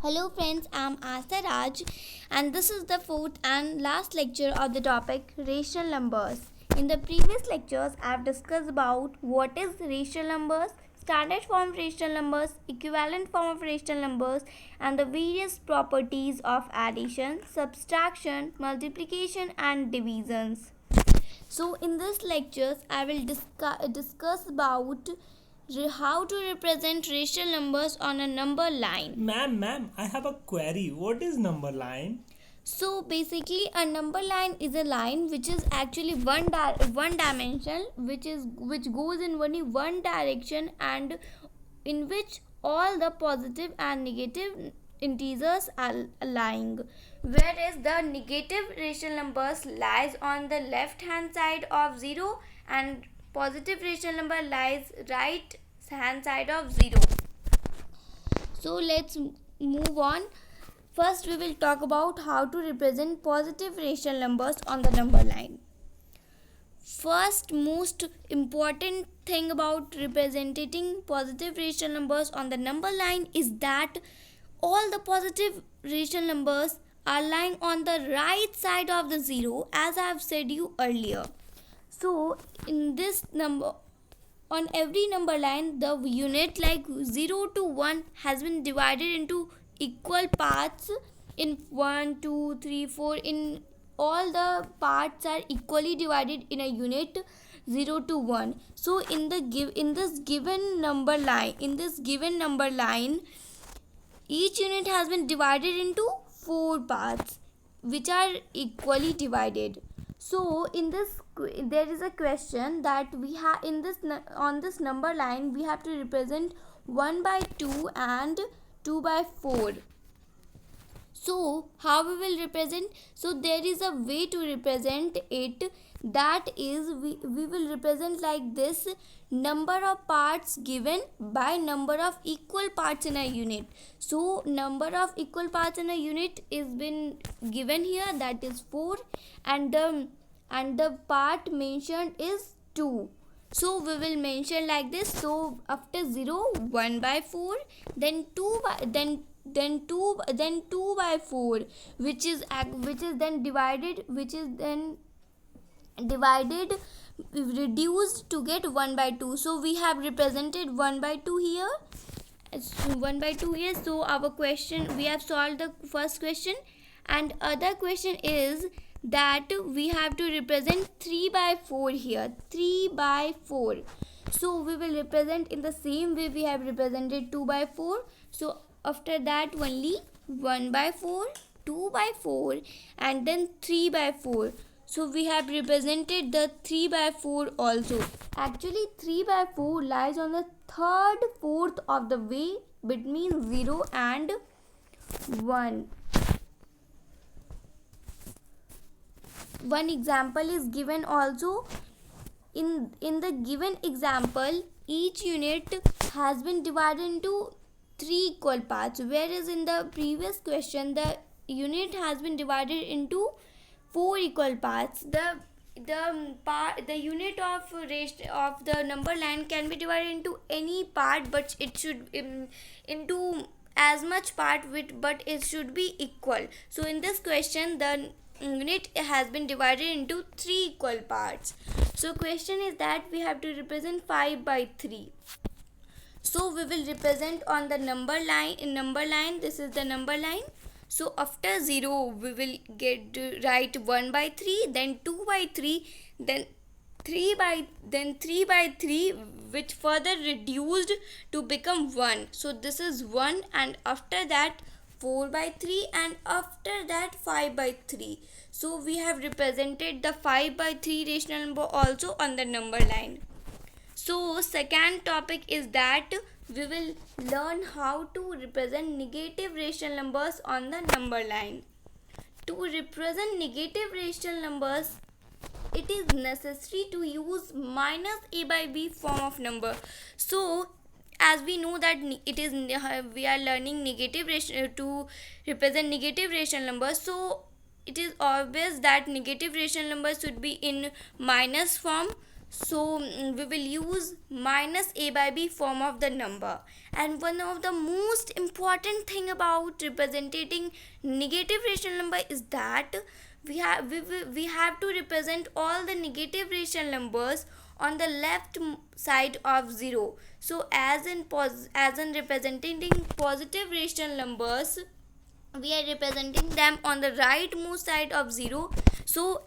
Hello friends, I'm Asta Raj and this is the fourth and last lecture of the topic rational numbers. In the previous lectures, I've discussed about what is rational numbers, standard form of rational numbers, equivalent form of rational numbers and the various properties of addition, subtraction, multiplication and divisions. So in this lectures, I will discuss about how to represent rational numbers on a number line. Ma'am, I have a query. What is number line? So basically, a number line is a line which is actually one dimensional, which goes in only one direction, and in which all the positive and negative integers are lying. Whereas the negative rational numbers lies on the left hand side of 0 and positive rational number lies right hand side of 0. So let's move on. First, we will talk about how to represent positive rational numbers on the number line. First, most important thing about representing positive rational numbers on the number line is that all the positive rational numbers are lying on the right side of the 0, as I have said you earlier. So, in this number, on every number line, the unit like 0 to 1 has been divided into equal parts in 1, 2, 3, 4. In all the parts are equally divided in a unit 0 to 1. So in this given number line, each unit has been divided into 4 parts which are equally divided. So in this there is a question that we have on this number line we have to represent 1 by 2 and 2 by 4. So how we will represent? So there is a way to represent it, that is we will represent like this: number of parts given by number of equal parts in a unit. So number of equal parts in a unit is been given here, that is 4, and the part mentioned is 2. So we will mention like this. So after 0, 1 by 4, then 2 by then 2 by 4, which is then divided reduced to get 1 by 2. So we have represented 1 by 2 here. 1 by 2 here. So our question, we have solved the first question, and other question is that we have to represent 3 by 4 here. 3 by 4. So we will represent in the same way we have represented 2 by 4. So after that only 1 by 4, 2 by 4 and then 3 by 4. So we have represented the 3 by 4 also. Actually 3 by 4 lies on the third fourth of the way between 0 and 1. One example is given also. In the given example, each unit has been divided into 3 equal parts, whereas in the previous question the unit has been divided into 4 equal parts. The unit of the number line can be divided into any part, but it should into as much part but it should be equal. So in this question the unit has been divided into 3 equal parts. So question is that we have to represent 5 by 3. So we will represent on the number line. This is the number line. So after 0 we will write 1 by 3, then 2 by 3, then 3 by 3, which further reduced to become 1. So this is 1, and after that 4 by 3, and after that 5 by 3. So we have represented the 5 by 3 rational number also on the number line. So second topic is that we will learn how to represent negative rational numbers on the number line. To represent negative rational numbers, it is necessary to use minus a by b form of number. So as we know that we are learning negative to represent negative rational numbers, so it is obvious that negative rational numbers should be in minus form. So we will use minus a by b form of the number. And one of the most important thing about representing negative rational number is that we have to represent all the negative rational numbers on the left side of 0. So as in representing positive rational numbers, we are representing them on the rightmost side of 0. So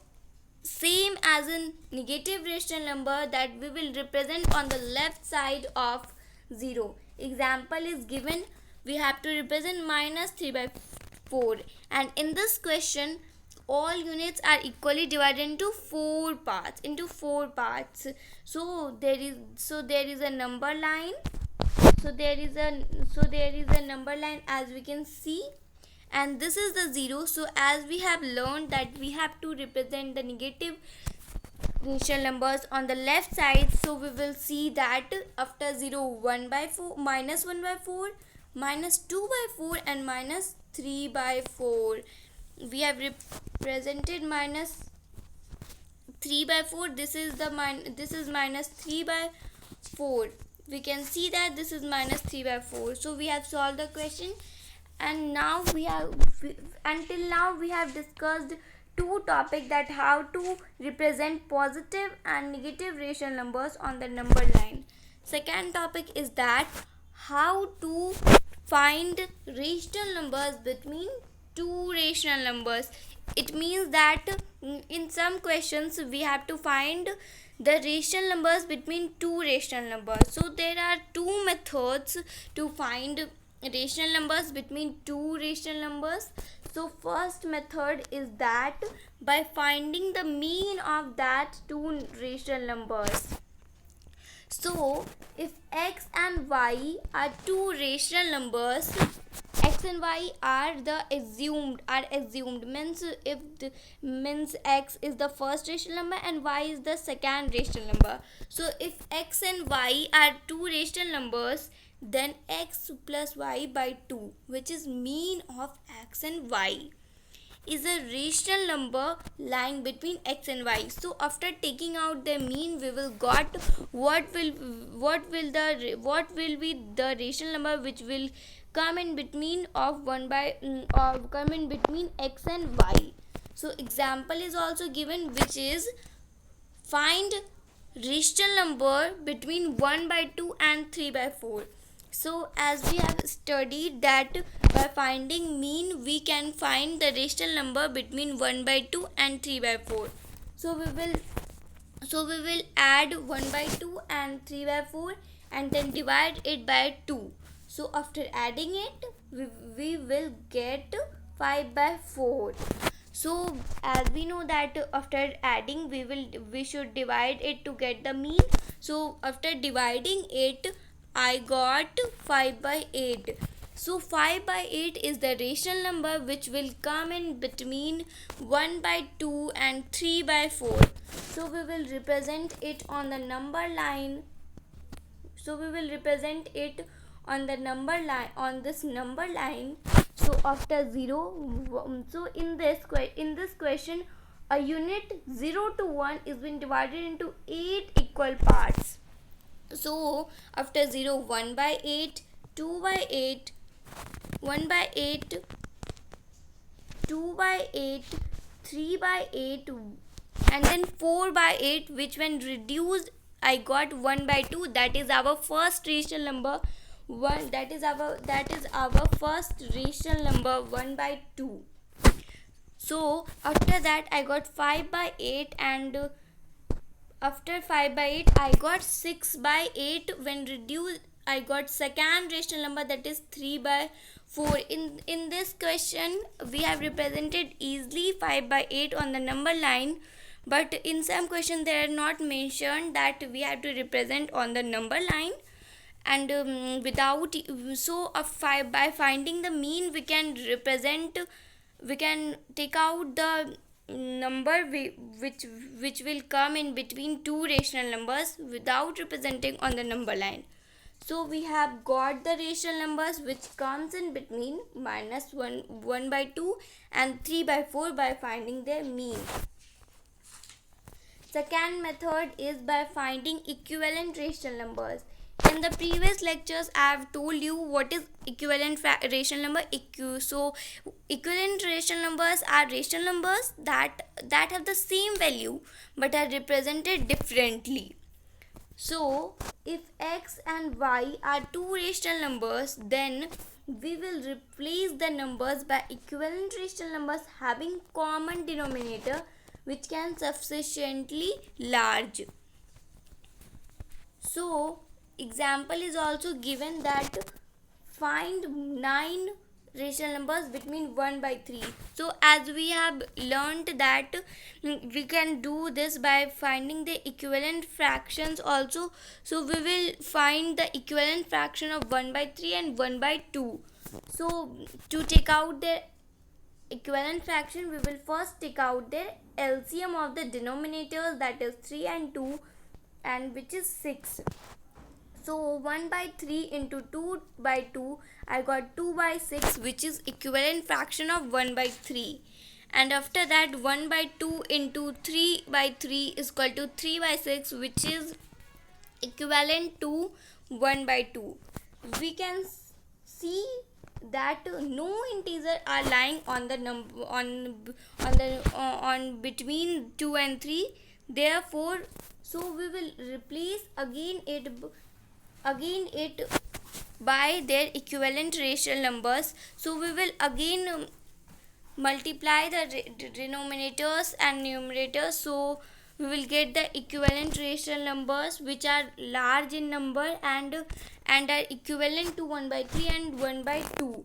same as in negative rational number, that we will represent on the left side of 0. Example is given, we have to represent minus 3 by 4, and in this question all units are equally divided into four parts. So there is a number line. So there is a number line, as we can see, and this is the 0. So as we have learned that we have to represent the negative rational numbers on the left side, so we will see that after 0, 1 by 4, minus 1 by 4, minus 2 by 4, and minus 3 by 4. We have represented minus 3 by 4. This is minus 3 by 4. We can see that this is minus 3 by 4. So we have solved the question, and now until now we have discussed two topics, that how to represent positive and negative rational numbers on the number line. Second topic is that how to find rational numbers between two rational numbers. It means that in some questions we have to find the rational numbers between two rational numbers. So there are two methods to find rational numbers between two rational numbers. So first method is that by finding the mean of that two rational numbers. So if x and y are two rational numbers, x and y are assumed means means x is the first rational number and y is the second rational number. So if x and y are two rational numbers, then x plus y by 2, which is mean of x and y, is a rational number lying between x and y. So after taking out the mean, we will got what will be the rational number which will come in between come in between x and y. So example is also given, which is find rational number between 1 by 2 and 3 by 4. So as we have studied that by finding mean we can find the rational number between 1 by 2 and 3 by 4. So we will add 1 by 2 and 3 by 4 and then divide it by 2. So after adding it, we will get 5 by 4. So as we know that after adding we should divide it to get the mean. So after dividing it, I got 5 by 8. So 5 by 8 is the rational number which will come in between 1 by 2 and 3 by 4. So we will represent it on the number line. So this number line. So after 0, so in this question, a unit 0 to 1 is been divided into 8 equal parts. So after 0, 1 by 8, 2 by 8, 1 by 8, 2 by 8, 3 by 8, and then 4 by 8, which when reduced I got 1 by 2. That is our first rational number. That is our first rational number, 1 by 2. So after that I got 5 by 8, and after 5 by 8 I got 6 by 8. When reduced I got second rational number, that is 3 by 4. In this question we have represented easily 5 by 8 on the number line, but in some question they are not mentioned that we have to represent on the number line. And by finding the mean we can take out the number which will come in between two rational numbers without representing on the number line. So we have got the rational numbers which comes in between minus 1 by 2 and 3 by 4 by finding their mean. Second method is by finding equivalent rational numbers. In the previous lectures, I have told you what is equivalent rational number. So equivalent rational numbers are rational numbers that have the same value but are represented differently. So if x and y are two rational numbers, then we will replace the numbers by equivalent rational numbers having common denominator which can sufficiently large. So example is also given that find 9 rational numbers between 1 by 3. So as we have learned that we can do this by finding the equivalent fractions also. So we will find the equivalent fraction of 1 by 3 and 1 by 2. So to take out the equivalent fraction, we will first take out the LCM of the denominators, that is 3 and 2, and which is 6. So 1 by 3 into 2 by 2, I got 2 by 6, which is equivalent fraction of 1 by 3. And after that 1 by 2 into 3 by 3 is equal to 3 by 6, which is equivalent to 1 by 2. We can see that no integers are lying on the number on between 2 and 3. Therefore, so we will replace again it by their equivalent rational numbers. So we will again multiply the denominators and numerators. So we will get the equivalent rational numbers which are large in number and are equivalent to 1 by 3 and 1 by 2.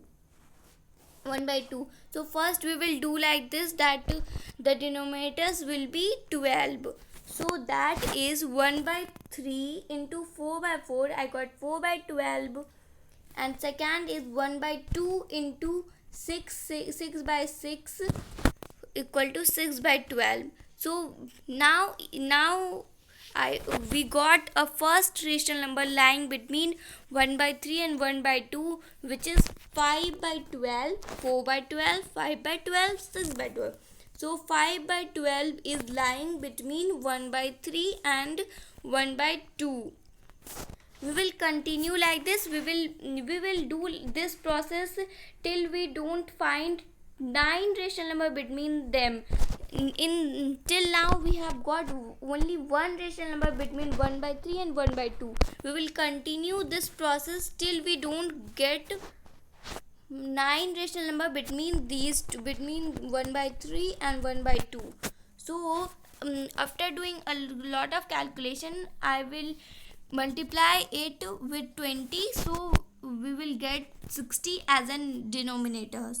So first we will do like this, that the denominators will be 12. So that is 1 by 3 into 4 by 4, I got 4 by 12. And second is 1 by 2 into 6 by 6 equal to 6 by 12. So now we got a first rational number lying between 1 by 3 and 1 by 2, which is 5 by 12, 4 by 12, 5 by 12, 6 by 12. So 5 by 12 is lying between 1 by 3 and 1 by 2. We will continue like this. We will do this process till we don't find 9 rational number between them. Till now we have got only one rational number between 1 by 3 and 1 by 2. We will continue this process till we don't get 9 rational number between these two, between 1 by 3 and 1 by 2. So after doing a lot of calculation, I will multiply it with 20. So we will get 60 as a denominator.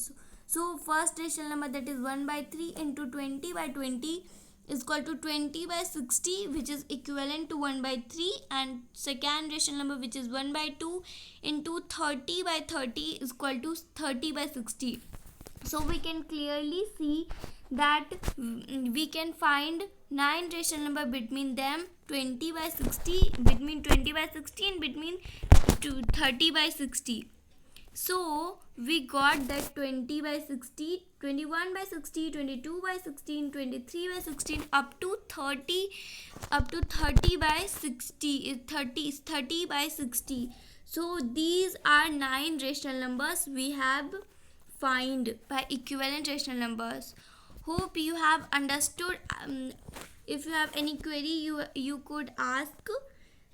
So first rational number, that is 1 by 3 into 20 by 20 is equal to 20 by 60, which is equivalent to 1 by 3. And second rational number, which is 1 by 2 into 30 by 30 is equal to 30 by 60. So we can clearly see that we can find 9 rational number between them, 20 by 60, between 20 by 60 and between 30 by 60. So we got that 20 by 60, 21 by 60, 22 by 16, 23 by 16 up to 30 by 60, 30 by 60. So these are 9 rational numbers we have find by equivalent rational numbers. Hope you have understood. If you have any query, you could ask.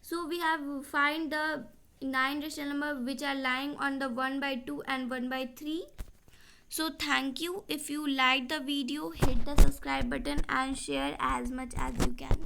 So we have find the 9 rational number which are lying on the 1 by 2 and 1 by 3. So thank you. If you liked the video, hit the subscribe button and share as much as you can.